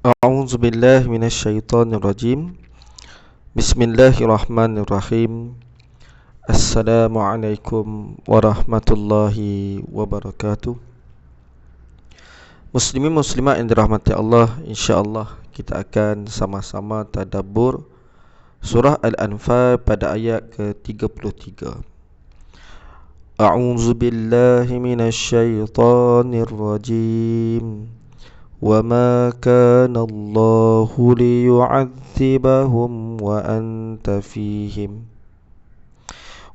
A'udzu billahi minasyaitonir rajim. Bismillahirrahmanirrahim. Assalamualaikum warahmatullahi wabarakatuh. Muslimin muslimat yang dirahmati Allah, insya-Allah kita akan sama-sama tadabbur surah Al-Anfal pada ayat ke-33. A'udzu billahi minasyaitonir rajim. وَمَا كَانَ اللَّهُ لِيُعَذِّبَهُمْ وَأَنْتَ فِيهِمْ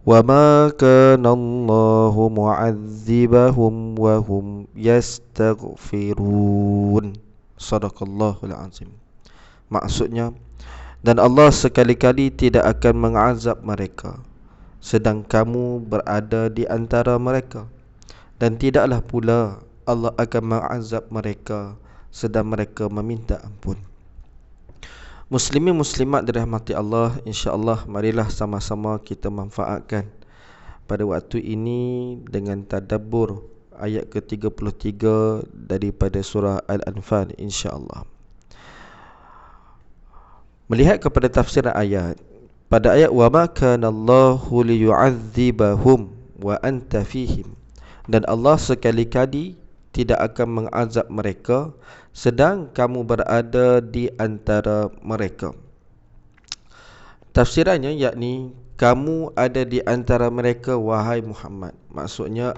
وَمَا كَانَ اللَّهُ مُعَذِّبَهُمْ وَهُمْ يَسْتَغْفِرُونَ. Sadaqallahul azim. Maksudnya, dan Allah sekali-kali tidak akan mengazab mereka sedang kamu berada di antara mereka, dan tidaklah pula Allah akan mengazab mereka sedang mereka meminta ampun. Muslimin muslimat dirahmati Allah, insya-Allah marilah sama-sama kita manfaatkan pada waktu ini dengan tadabbur ayat ke-33 daripada surah Al-Anfal, insya-Allah. Melihat kepada tafsiran ayat, pada ayat wa ma kana Allahu liyu'adzibahum wa anta fihim, dan Allah sekali-kali tidak akan mengazab mereka sedang kamu berada di antara mereka. Tafsirannya yakni kamu ada di antara mereka wahai Muhammad. Maksudnya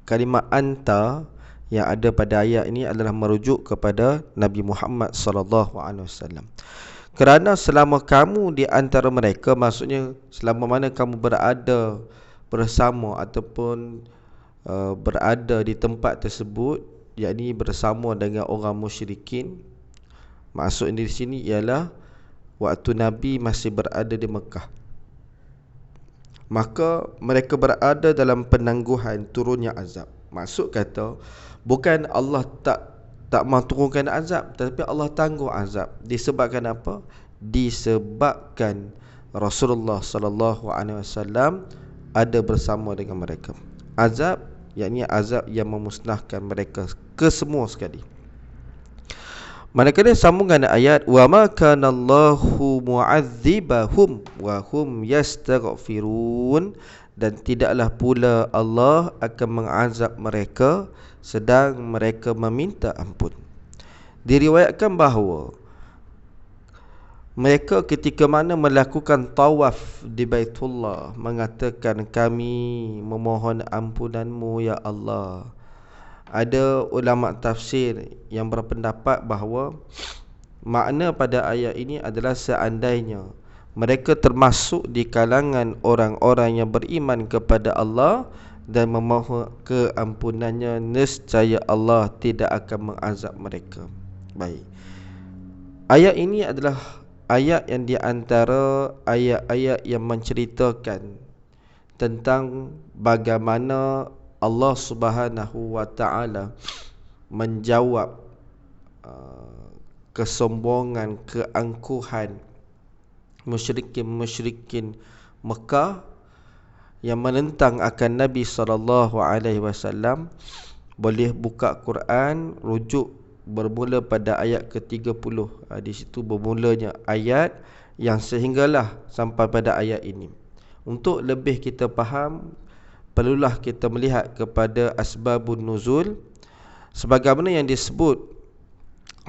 kalimah anta yang ada pada ayat ini adalah merujuk kepada Nabi Muhammad sallallahu alaihi wasallam. Kerana selama kamu di antara mereka, maksudnya selama mana kamu berada bersama ataupun berada di tempat tersebut, yakni bersama dengan orang musyrikin. Maksud di sini ialah waktu Nabi masih berada di Mekah, maka mereka berada dalam penangguhan turunnya azab. Maksud kata, bukan Allah tak mahu turunkan azab, tetapi Allah tangguh azab. Disebabkan apa? Disebabkan Rasulullah sallallahu alaihi wasallam ada bersama dengan mereka. Azab yakni azab yang memusnahkan mereka kesemua sekali. Manakala sambungan ayat wa ma kana Allahu mu'adzibahum wa hum yastaghfirun, dan tidaklah pula Allah akan mengazab mereka sedang mereka meminta ampun. Diriwayatkan bahawa mereka ketika mana melakukan tawaf di Baitullah mengatakan, kami memohon ampunanmu ya Allah. Ada ulama tafsir yang berpendapat bahawa makna pada ayat ini adalah seandainya mereka termasuk di kalangan orang-orang yang beriman kepada Allah dan memohon keampunannya, nescaya Allah tidak akan mengazab mereka. Baik. Ayat ini adalah ayat yang di antara ayat-ayat yang menceritakan tentang bagaimana Allah Subhanahu wa taala menjawab kesombongan, keangkuhan musyrikin Mekah yang menentang akan Nabi sallallahu alaihi wasallam. Boleh buka Quran, rujuk bermula pada ayat ke-30. Di situ bermulanya ayat yang sehinggalah sampai pada ayat ini. Untuk lebih kita faham, perlulah kita melihat kepada asbabun nuzul, sebagaimana yang disebut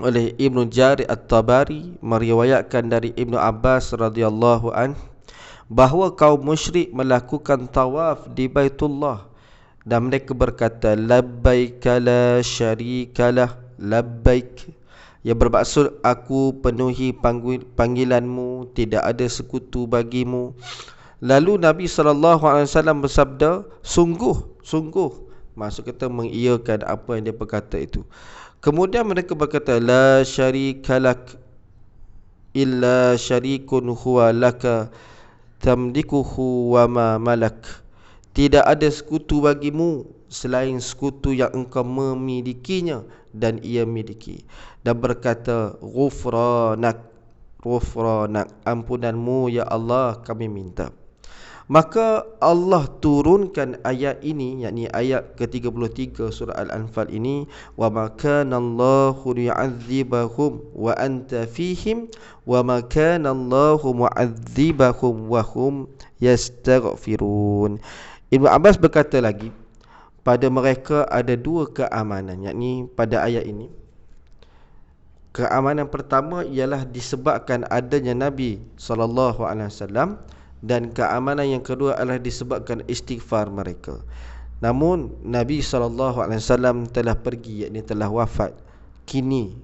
oleh Ibnu Jarir At-Tabari meriwayatkan dari Ibnu Abbas radhiyallahu an bahawa kaum musyrik melakukan tawaf di Baitullah dan mereka berkata, labbaika la syarikalah, labbaik, yang bermaksud aku penuhi panggilanmu, tidak ada sekutu bagimu. Lalu Nabi SAW bersabda, sungguh, maksud kata mengiyakan apa yang dia berkata itu. Kemudian mereka berkata, la syarikalak illa syarikun huwa laka tamlikuhu wa ma malak, tidak ada sekutu bagimu selain sekutu yang engkau memilikinya dan ia miliki. Dan berkata, ghufranak, ampunanmu ya Allah kami minta. Maka Allah turunkan ayat ini, yakni ayat ke-33 surah Al-Anfal ini, wa ma kana Allahu liyu'adzibahum wa anta fihim wa ma kana Allahu mu'adzibahum wa hum yastaghfirun. Ibnu Abbas berkata lagi, pada mereka ada dua keamanan, yakni pada ayat ini. Keamanan pertama ialah disebabkan adanya Nabi SAW, dan keamanan yang kedua adalah disebabkan istighfar mereka. Namun Nabi SAW telah pergi, yakni telah wafat. Kini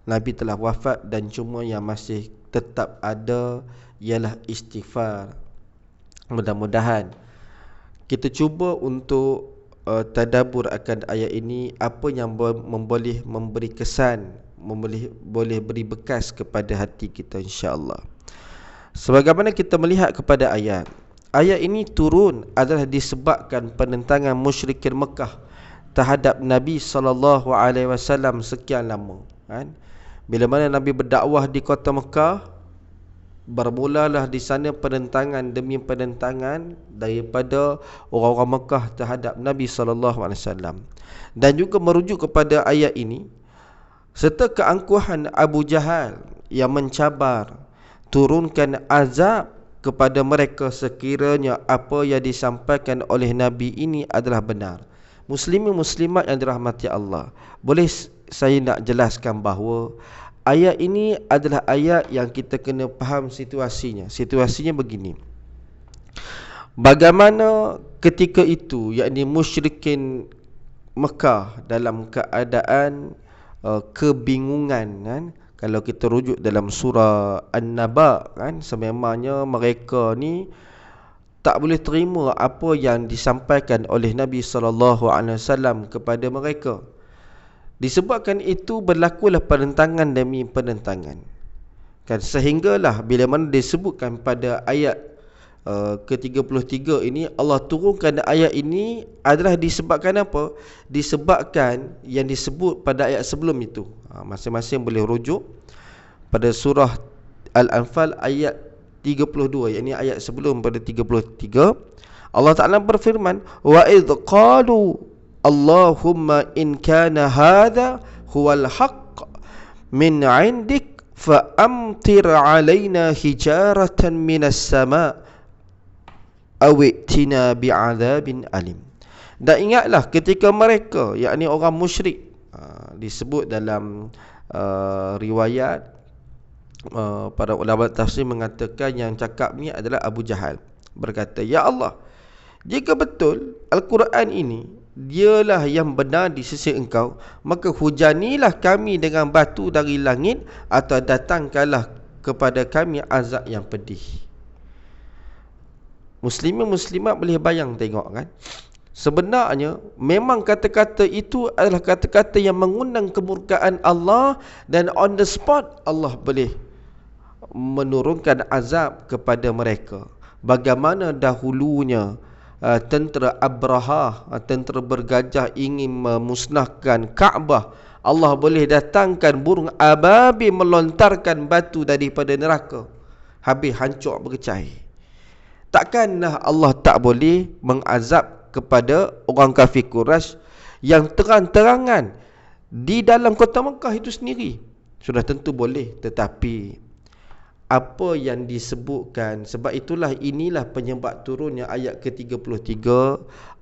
Nabi telah wafat dan cuma yang masih tetap ada ialah istighfar. Mudah-mudahan kita cuba untuk tadabbur akan ayat ini, apa yang boleh memberi kesan, boleh beri bekas kepada hati kita, insya-Allah. Sebagaimana kita melihat kepada ayat ini turun adalah disebabkan penentangan musyrikin Mekah terhadap Nabi SAW sekian lama, kan? Bila mana Nabi berdakwah di kota Mekah, bermulalah di sana penentangan demi penentangan daripada orang-orang Mekah terhadap Nabi SAW. Dan juga merujuk kepada ayat ini, serta keangkuhan Abu Jahal yang mencabar, turunkan azab kepada mereka sekiranya apa yang disampaikan oleh Nabi ini adalah benar. Muslimin muslimat yang dirahmati Allah, boleh saya nak jelaskan bahawa ayat ini adalah ayat yang kita kena faham situasinya. Situasinya begini. Bagaimana ketika itu, yakni musyrikin Mekah dalam keadaan kebingungan, kan? Kalau kita rujuk dalam surah An-Naba, kan, sememangnya mereka ni tak boleh terima apa yang disampaikan oleh Nabi SAW kepada mereka. Disebabkan itu berlakulah penentangan demi penentangan, kan, sehinggalah bila mana disebutkan pada ayat ke-33 ini, Allah turunkan ayat ini adalah disebabkan apa? Disebabkan yang disebut pada ayat sebelum itu. Masing-masing boleh rujuk pada surah Al-Anfal ayat 32, yakni ayat sebelum pada 33. Allah Ta'ala berfirman, wa idh qalu Allahumma in kana hadha huwal haqq min 'indik fa amtir 'alaina hijaratan minas sama' awitina bi'adzabin alim. Dan ingatlah ketika mereka, yakni orang musyrik, disebut dalam riwayat, para ulama tafsir mengatakan yang cakap ni adalah Abu Jahal, berkata, ya Allah, jika betul Al-Quran ini dialah yang benar di sisi engkau, maka hujanilah kami dengan batu dari langit, atau datangkanlah kepada kami azab yang pedih. Muslimin muslimat boleh bayang tengok, kan? Sebenarnya memang kata-kata itu adalah kata-kata yang mengundang kemurkaan Allah, dan on the spot Allah boleh menurunkan azab kepada mereka. Bagaimana dahulunya tentera Abraha, tentera bergajah ingin memusnahkan Kaabah, Allah boleh datangkan burung ababil melontarkan batu daripada neraka, habis hancur berkecai. Takkanlah Allah tak boleh mengazab kepada orang kafir Quraisy yang terang-terangan di dalam kota Mekah itu sendiri? Sudah tentu boleh, tetapi apa yang disebutkan, sebab itulah inilah penyebab turunnya ayat ke-33.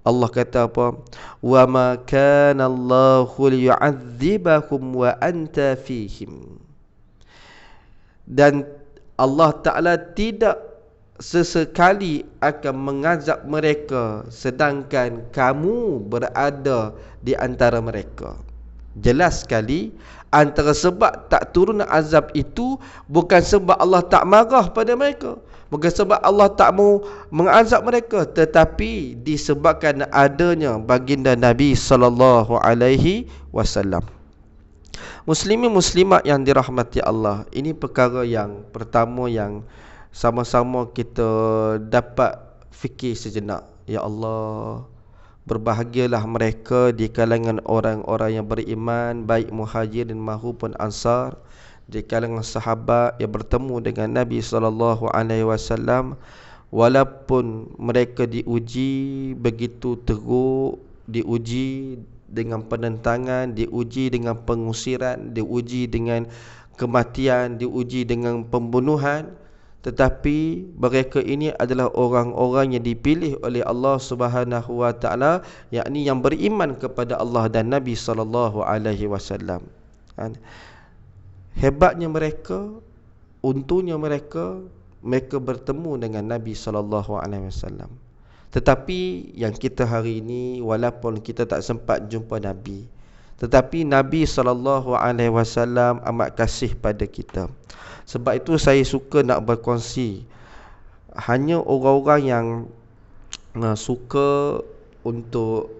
Allah kata apa? Wa ma kana Allahu liyu'adzibahum wa anta fihim. Dan Allah Ta'ala tidak sesekali akan mengazab mereka sedangkan kamu berada di antara mereka. Jelas sekali, antara sebab tak turun azab itu bukan sebab Allah tak marah pada mereka, bukan sebab Allah tak mau mengazab mereka, tetapi disebabkan adanya baginda Nabi SAW. Muslimin muslimat yang dirahmati Allah, ini perkara yang pertama yang sama-sama kita dapat fikir sejenak. Ya Allah, berbahagialah mereka di kalangan orang-orang yang beriman, baik muhajirin maupun ansar, di kalangan sahabat yang bertemu dengan Nabi SAW, walaupun mereka diuji begitu teruk, diuji dengan penentangan, diuji dengan pengusiran, diuji dengan kematian, diuji dengan pembunuhan, tetapi mereka ini adalah orang-orang yang dipilih oleh Allah Subhanahu wa taala, yakni yang beriman kepada Allah dan Nabi sallallahu alaihi wasallam. Hebatnya mereka, untungnya mereka bertemu dengan Nabi sallallahu alaihi wasallam. Tetapi yang kita hari ini, walaupun kita tak sempat jumpa Nabi, tetapi Nabi sallallahu alaihi wasallam amat kasih pada kita. Sebab itu saya suka nak berkongsi. Hanya orang-orang yang suka untuk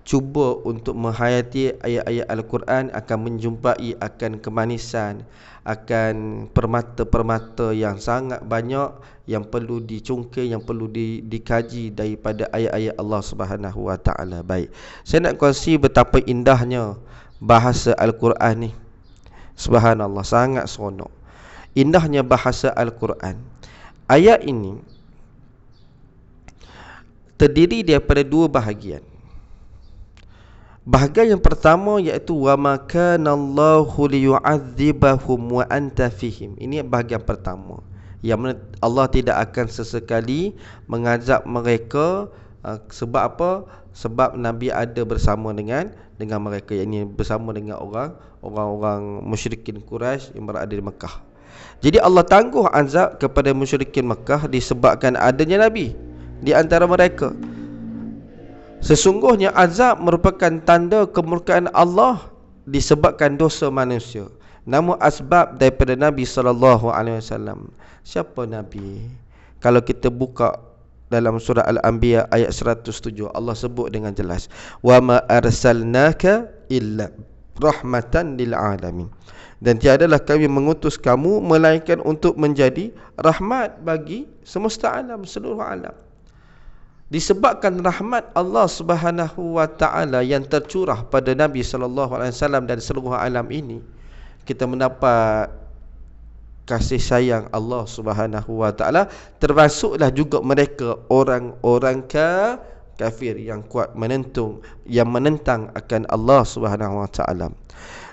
cuba untuk menghayati ayat-ayat Al-Quran akan menjumpai akan kemanisan, akan permata-permata yang sangat banyak yang perlu dicungkil, yang perlu dikaji daripada ayat-ayat Allah Subhanahu wa taala. Baik, saya nak kongsi betapa indahnya bahasa Al-Quran ni. Subhanallah, sangat seronok. Indahnya bahasa Al-Quran. Ayat ini terdiri daripada dua bahagian. Bahagian yang pertama iaitu wa ma kana Allahu liyu'adzibahum wa anta fihim. Ini bahagian pertama, yang mana Allah tidak akan sesekali mengazab mereka. Sebab apa? Sebab Nabi ada bersama dengan mereka, yakni bersama dengan orang-orang musyrikin Quraisy yang berada di Mekah. Jadi Allah tangguh azab kepada musyrikin Mekah disebabkan adanya Nabi di antara mereka. Sesungguhnya azab merupakan tanda kemurkaan Allah disebabkan dosa manusia. Namun asbab daripada Nabi SAW. Siapa Nabi? Kalau kita buka dalam surah Al-Anbiya ayat 107, Allah sebut dengan jelas, wa ma arsalnaka illa rahmatan lil alamin. Dan tiadalah kami mengutus kamu melainkan untuk menjadi rahmat bagi semesta alam, seluruh alam. Disebabkan rahmat Allah Subhanahu wa taala yang tercurah pada Nabi sallallahu alaihi wasallam dan seluruh alam ini, kita mendapat kasih sayang Allah Subhanahu wa taala, termasuklah juga mereka orang-orang kafir yang kuat yang menentang akan Allah Subhanahu wa taala.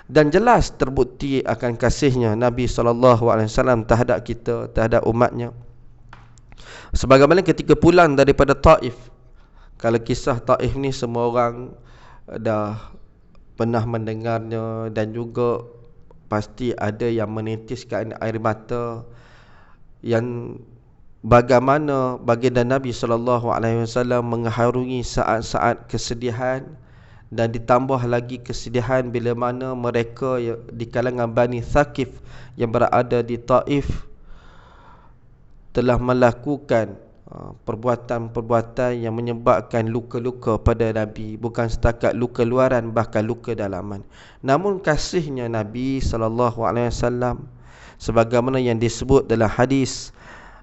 Dan jelas terbukti akan kasihnya Nabi sallallahu alaihi wasallam terhadap kita, terhadap umatnya. Sebagaimana ketika pulang daripada Taif, kalau kisah Taif ni semua orang dah pernah mendengarnya, dan juga pasti ada yang menitiskan air mata, yang bagaimana baginda Nabi sallallahu alaihi wasallam mengharungi saat-saat kesedihan, dan ditambah lagi kesedihan bila mana mereka di kalangan Bani Thaqif yang berada di Taif telah melakukan perbuatan-perbuatan yang menyebabkan luka-luka pada Nabi, bukan setakat luka luaran, bahkan luka dalaman. Namun kasihnya Nabi sallallahu alaihi wasallam, sebagaimana yang disebut dalam hadis,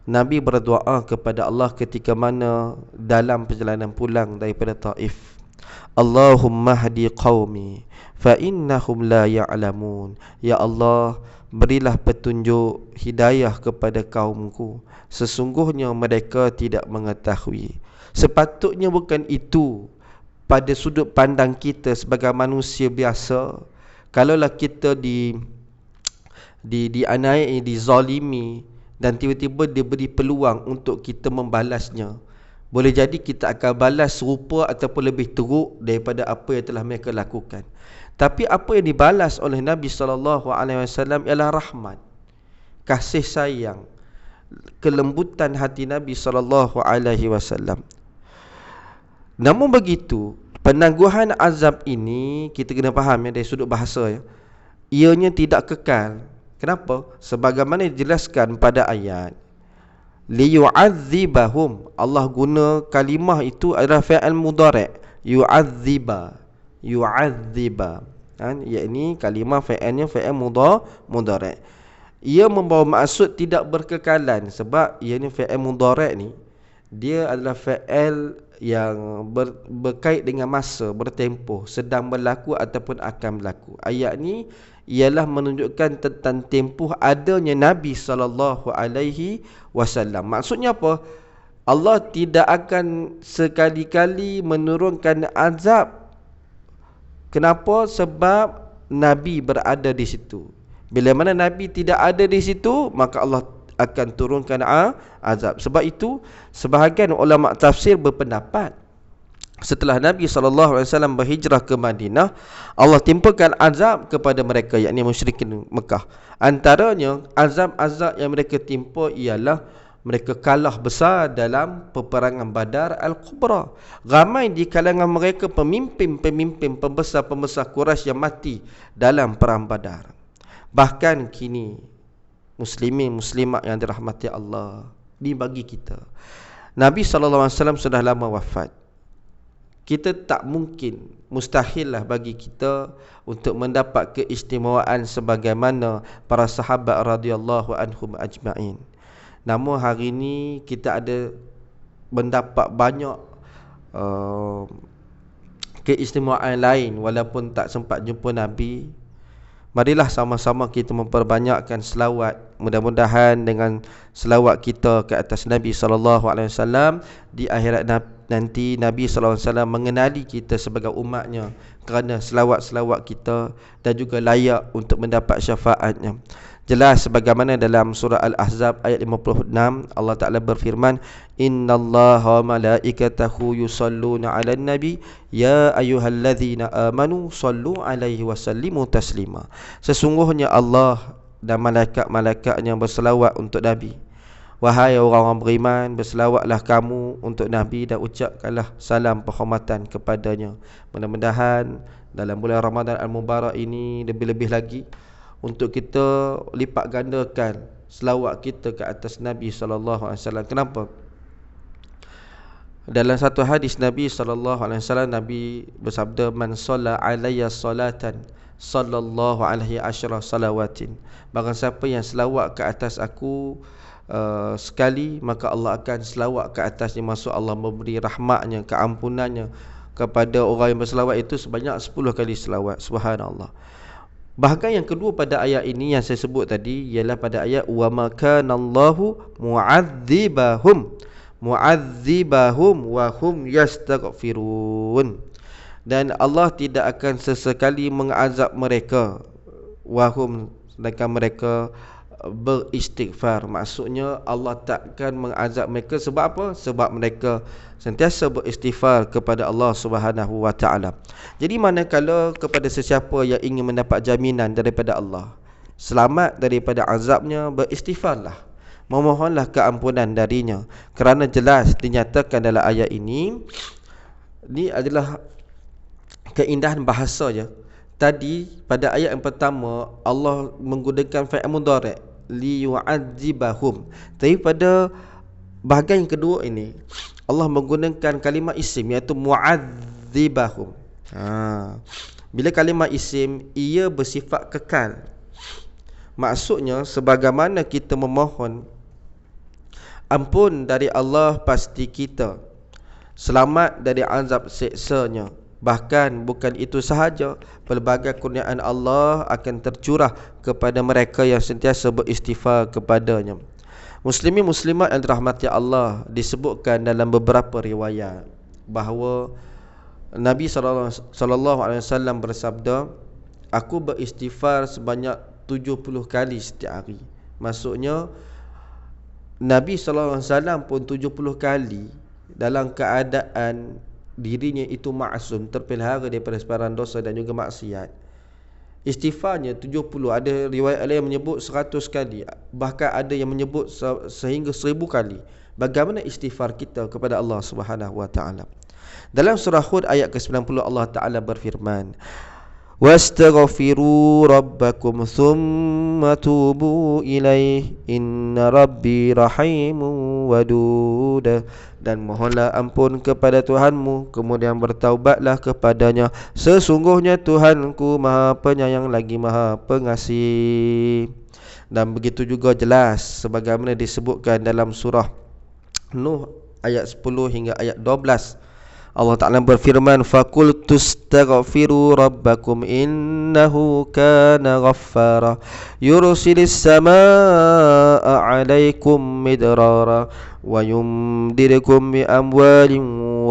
Nabi berdoa kepada Allah ketika mana dalam perjalanan pulang daripada Taif, Allahumma hdi qaumi fa innahum la ya'lamun. Ya Allah, berilah petunjuk hidayah kepada kaumku, sesungguhnya mereka tidak mengetahui. Sepatutnya bukan itu pada sudut pandang kita sebagai manusia biasa. Kalaulah kita dianiaya, dizalimi, dan tiba-tiba diberi peluang untuk kita membalasnya, boleh jadi kita akan balas serupa ataupun lebih teruk daripada apa yang telah mereka lakukan. Tapi apa yang dibalas oleh Nabi SAW ialah rahmat, kasih sayang, kelembutan hati Nabi SAW. Namun begitu, penangguhan azab ini kita kena faham dari sudut bahasa, ianya tidak kekal. Kenapa? Sebagaimana dijelaskan pada ayat, liyu'adzibahum. Allah guna kalimah itu adalah fi'il mudhari', yu'adziba, yakni kalimah fi'ilnya fi'il mudhari'. Ia membawa maksud tidak berkekalan, sebab ianya fi'il mudhari' ni dia adalah fi'il yang berkait dengan masa, bertempoh, sedang berlaku ataupun akan berlaku. Ayat ni ialah menunjukkan tentang tempoh adanya Nabi SAW. Maksudnya apa? Allah tidak akan sekali-kali menurunkan azab. Kenapa? Sebab Nabi berada di situ. Bila mana Nabi tidak ada di situ, maka Allah akan turunkan azab. Sebab itu sebahagian ulama tafsir berpendapat setelah Nabi SAW berhijrah ke Madinah, Allah timpakan azab kepada mereka, yakni musyrikin Mekah. Antaranya azab-azab yang mereka timpa ialah mereka kalah besar dalam peperangan Badar Al-Kubra. Ramai di kalangan mereka pemimpin-pemimpin, pembesar-pembesar Quraisy yang mati dalam perang Badar. Bahkan kini muslimin muslimat yang dirahmati Allah, ni bagi kita, Nabi SAW sudah lama wafat. Kita tak mungkin, mustahil lah bagi kita untuk mendapat keistimewaan sebagaimana para sahabat radhiyallahu anhum ajma'in. Namun hari ini kita ada mendapat banyak keistimewaan lain walaupun tak sempat jumpa Nabi. Marilah sama-sama kita memperbanyakkan selawat. Mudah-mudahan dengan selawat kita ke atas Nabi SAW, di akhirat nanti Nabi SAW mengenali kita sebagai umatnya kerana selawat-selawat kita, dan juga layak untuk mendapat syafaatnya. Jelas sebagaimana dalam surah Al-Ahzab ayat 56, Allah Ta'ala berfirman, Innallaha wa malaikatahu yusalluna ala nabi ya ayyuhalladzina amanu sallu alaihi wa sallimu taslima. Sesungguhnya Allah dan malaikat-malaikatnya berselawat untuk Nabi. Wahai orang-orang beriman, berselawatlah kamu untuk Nabi dan ucapkanlah salam penghormatan kepadanya. Mudah-mudahan dalam bulan Ramadan Al-Mubarak ini lebih-lebih lagi untuk kita lipat gandakan selawat kita ke atas Nabi SAW. Kenapa? Dalam satu hadis Nabi SAW, Nabi bersabda, Man shalla alayya salatan sallallahu alaihi asyara salawatin. Barang siapa yang selawat ke atas aku sekali, maka Allah akan selawat ke atasnya. Maksud Allah memberi rahmatnya, keampunannya kepada orang yang berselawat itu sebanyak 10 kali selawat. Subhanallah. Bahagian yang kedua pada ayat ini yang saya sebut tadi ialah pada ayat wa ma kanallahu mu'adzibahum wa hum yastaghfirun. Dan Allah tidak akan sesekali mengazab mereka wahum, sedangkan mereka beristighfar. Maksudnya Allah takkan mengazab mereka sebab apa? Sebab mereka sentiasa beristighfar kepada Allah Subhanahu wa taala. Jadi manakala kepada sesiapa yang ingin mendapat jaminan daripada Allah, selamat daripada azabnya, beristighfarlah, memohonlah keampunan darinya. Kerana jelas dinyatakan dalam ayat ini adalah keindahan bahasa je. Tadi pada ayat yang pertama Allah menggunakan fi'il mudhari' li yu'adzibahum. Tapi pada bahagian yang kedua ini Allah menggunakan kalimah isim, iaitu mu'adzibahum. Bila kalimah isim, ia bersifat kekal. Maksudnya sebagaimana kita memohon ampun dari Allah, pasti kita selamat dari azab siksanya. Bahkan bukan itu sahaja, pelbagai kurniaan Allah akan tercurah kepada mereka yang sentiasa beristighfar kepadanya. Muslimin muslimat yang dirahmati Allah, disebutkan dalam beberapa riwayat bahawa Nabi SAW bersabda, aku beristighfar sebanyak 70 kali setiap hari. Maksudnya Nabi SAW pun 70 kali dalam keadaan dirinya itu maksum, terpelihara daripada sebarang dosa dan juga maksiat. Istighfarnya 70, ada riwayat lain yang menyebut 100 kali, bahkan ada yang menyebut sehingga 1000 kali. Bagaimana istighfar kita kepada Allah Subhanahu wa taala? Dalam surah Hud ayat ke-90 Allah Taala berfirman, wastaghfiru rabbakum thumma tubu ilaih inna rabbi rahimun wadud. Dan mohonlah ampun kepada Tuhanmu, kemudian bertaubatlah kepadanya, sesungguhnya Tuhanku Maha Penyayang lagi Maha Pengasih. Dan begitu juga jelas sebagaimana disebutkan dalam surah Nuh ayat 10 hingga ayat 12. Allah Ta'ala berfirman, فَقُلْتُ اسْتَغْفِرُوا رَبَّكُمْ إِنَّهُ كَانَ غَفَّارًا يُرْسِلِ السَّمَاءَ عَلَيْكُمْ مِدْرَارًا وَيُمْدِدْكُمْ بِأَمْوَالٍ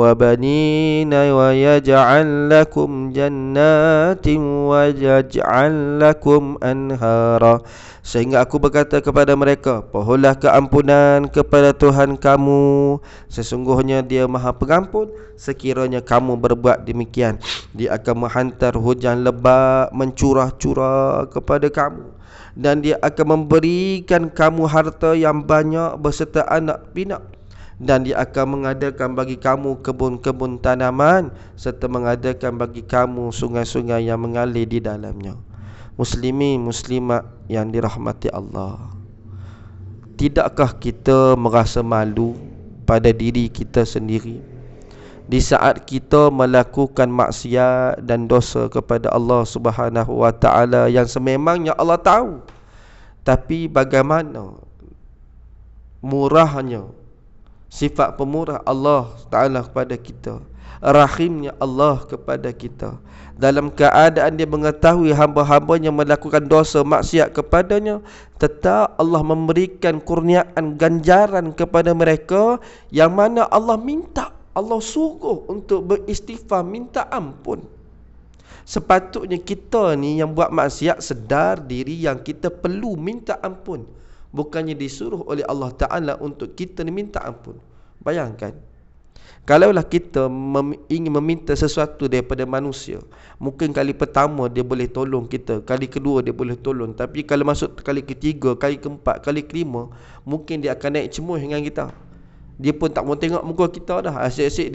وَبَنِينَ وَيَجْعَلْ لَكُمْ جَنَّاتٍ وَيَجْعَلْ لَكُمْ أَنْهَارًا. Sehingga aku berkata kepada mereka, pohonlah keampunan kepada Tuhan kamu, sesungguhnya Dia Maha Pengampun. Sekiranya kamu berbuat demikian, Dia akan menghantar hujan lebat mencurah-curah kepada kamu, dan Dia akan memberikan kamu harta yang banyak beserta anak pinak, dan Dia akan mengadakan bagi kamu kebun-kebun tanaman, serta mengadakan bagi kamu sungai-sungai yang mengalir di dalamnya. Muslimin muslimat yang dirahmati Allah, tidakkah kita merasa malu pada diri kita sendiri di saat kita melakukan maksiat dan dosa kepada Allah Subhanahu wa taala yang sememangnya Allah tahu, tapi bagaimana murahnya sifat pemurah Allah Ta'ala kepada kita, rahimnya Allah kepada kita, dalam keadaan Dia mengetahui hamba-hambanya melakukan dosa maksiat kepadanya, tetap Allah memberikan kurniaan ganjaran kepada mereka, yang mana Allah minta, Allah suruh untuk beristighfar, minta ampun. Sepatutnya kita ni yang buat maksiat sedar diri yang kita perlu minta ampun, bukannya disuruh oleh Allah Ta'ala untuk kita ni minta ampun. Bayangkan, kalaulah kita ingin meminta sesuatu daripada manusia, mungkin kali pertama dia boleh tolong kita, kali kedua dia boleh tolong, tapi kalau masuk kali ketiga, kali keempat, kali kelima, mungkin dia akan naik cemuh dengan kita. Dia pun tak mau tengok muka kita dah, asyik-asyik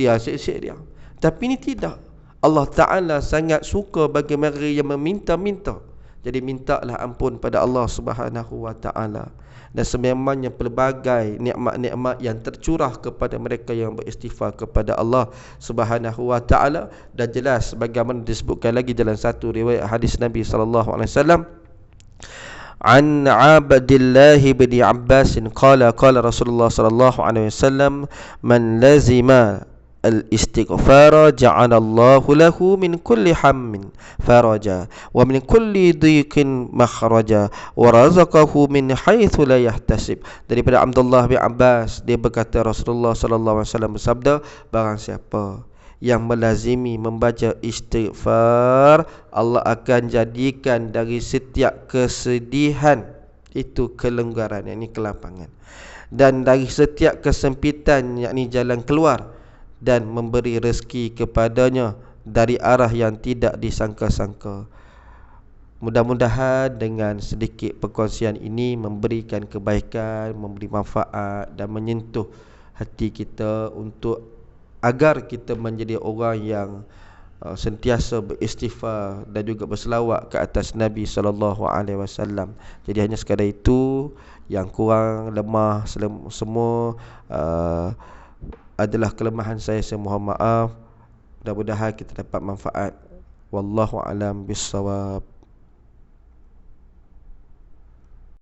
dia. Tapi ni tidak. Allah Ta'ala sangat suka bagi mereka yang meminta-minta. Jadi mintalah ampun pada Allah Subhanahu wa Ta'ala. Dan sememangnya pelbagai nikmat-nikmat yang tercurah kepada mereka yang beristighfar kepada Allah Subhanahu wa Ta'ala. Dan jelas bagaimana disebutkan lagi dalam satu riwayat hadis Nabi sallallahu alaihi wasallam, an Abdullah bin Abbas qala qala Rasulullah sallallahu alaihi wasallam, man lazima al-istighfara ja'alallahu lahu min kulli hammin faraja wa min kulli dhiqin makhraja wa razaqahu min haitsu la yahtasib. Daripada Abdullah bin Abbas, dia berkata Rasulullah sallallahu alaihi wasallam bersabda, barang siapa yang melazimi membaca istighfar, Allah akan jadikan dari setiap kesedihan itu kelonggaran, yakni kelapangan, dan dari setiap kesempitan, yakni jalan keluar, dan memberi rezeki kepadanya dari arah yang tidak disangka-sangka. Mudah-mudahan dengan sedikit perkongsian ini memberikan kebaikan, memberi manfaat dan menyentuh hati kita untuk agar kita menjadi orang yang sentiasa beristighfar dan juga berselawat ke atas Nabi SAW. Jadi hanya sekadar itu, yang kurang lemah semua adalah kelemahan saya mohon maaf. Mudah-mudahan kita dapat manfaat. Wallahu alam bissawab.